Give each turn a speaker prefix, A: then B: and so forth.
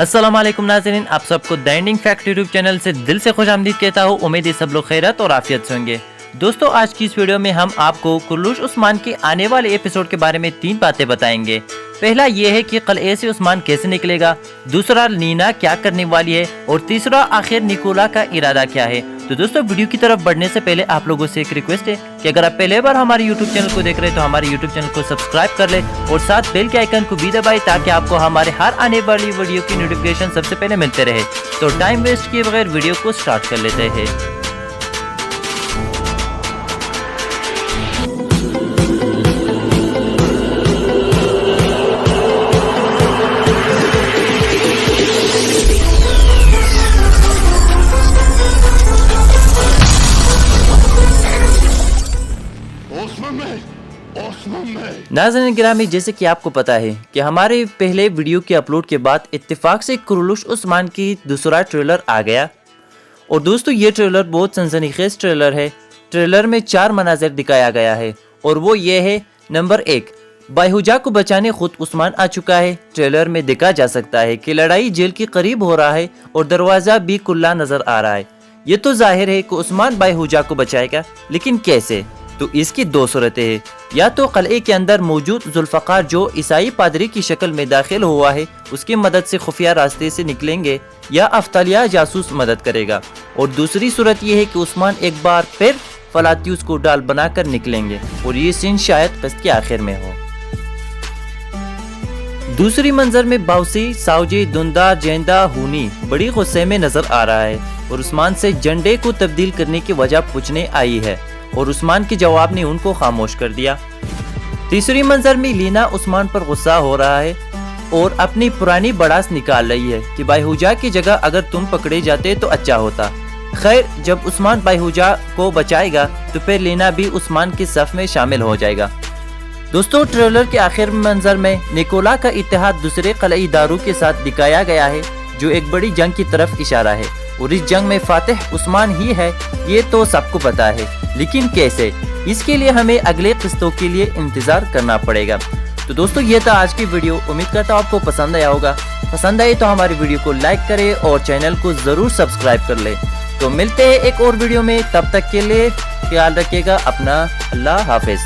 A: अस्सलाम वालेकुम नाज़रीन, आप सबको the ending fact YouTube channel से दिल से खुशामदीद कहता हूँ। उम्मीद है सब लोग खैरत और आफियत से होंगे। दोस्तों, आज की इस वीडियो में हम आपको कुरलुश उस्मान के आने वाले एपिसोड के बारे में 3 बातें बताएंगे। पहला ये है कि कलए से उस्मान कैसे निकलेगा, दूसरा नीना क्या करने वाली है और तीसरा आखिर निकोला का इरादा क्या है। तो दोस्तों, वीडियो की तरफ बढ़ने से पहले आप लोगों से एक रिक्वेस्ट है कि अगर आप पहले बार हमारे यूट्यूब चैनल को देख रहे हैं तो हमारे यूट्यूब चैनल को सब्सक्राइब कर ले और साथ बेल के आइकन को भी दबाए ताकि आपको हमारे हर आने वाली वीडियो की नोटिफिकेशन सबसे पहले मिलते रहे। तो टाइम वेस्ट किए बगैर वीडियो को स्टार्ट कर लेते हैं। नाज़रीन गिरामी, जैसे कि आपको पता है कि हमारे पहले वीडियो के अपलोड के बाद इत्तेफाक से कुरलुश उस्मान की दूसरा ट्रेलर आ गया। और दोस्तों, ये ट्रेलर बहुत सनसनीखेज ट्रेलर है। ट्रेलर में 4 मनाज़िर दिखाया गया है और वो ये है। नंबर 1, बायहुजा को बचाने खुद उस्मान आ चुका है। ट्रेलर में देखा जा सकता है कि लड़ाई जेल के करीब हो रहा है और दरवाजा भी खुला नजर आ रहा है। ये तो जाहिर है कि उस्मान बायहुजा को बचाएगा, लेकिन कैसे? तो इसकी 2 सूरतें हैं। या तो कलए के अंदर मौजूद जुल्फ़कार जो ईसाई पादरी की शक्ल में दाखिल हुआ है उसकी मदद से खुफिया रास्ते से निकलेंगे, या अफ्तालिया जासूस मदद करेगा। और दूसरी सूरत यह है कि उस्मान एक बार फिर फलातियुस को डाल बनाकर निकलेंगे और ये सीन शायद क़िस्त के आखिर में हो। दूसरी मंजर में बाउसी, साउजी, दुंदा, जेंदा, हुनी बड़ी गुस्से में नजर आ रहा है और उस्मान से झंडे को तब्दील करने की वजह पूछने आई है और उस्मान के जवाब ने उनको खामोश कर दिया। तीसरी मंजर में लीना उस्मान पर गुस्सा हो रहा है और अपनी पुरानी बड़ास निकाल रही है कि बायहुजा की जगह अगर तुम पकड़े जाते तो अच्छा होता। खैर, जब उस्मान बायहुजा को बचाएगा तो फिर लीना भी उस्मान के सफ में शामिल हो जाएगा। दोस्तों, ट्रेलर के आखिर मंजर में निकोला का इत्तेहाद दूसरे कलई दारू के साथ दिखाया गया है जो एक बड़ी जंग की तरफ इशारा है और इस जंग में फातिह उस्मान ही है, ये तो सबको पता है। लेकिन कैसे? इसके लिए हमें अगले किस्तों के लिए इंतजार करना पड़ेगा। तो दोस्तों, ये था आज की वीडियो। उम्मीद करता हूँ आपको पसंद आया होगा। पसंद आए तो हमारी वीडियो को लाइक करें और चैनल को जरूर सब्सक्राइब कर ले। तो मिलते हैं एक और वीडियो में, तब तक के लिए ख्याल रखिएगा अपना। अल्लाह हाफिज।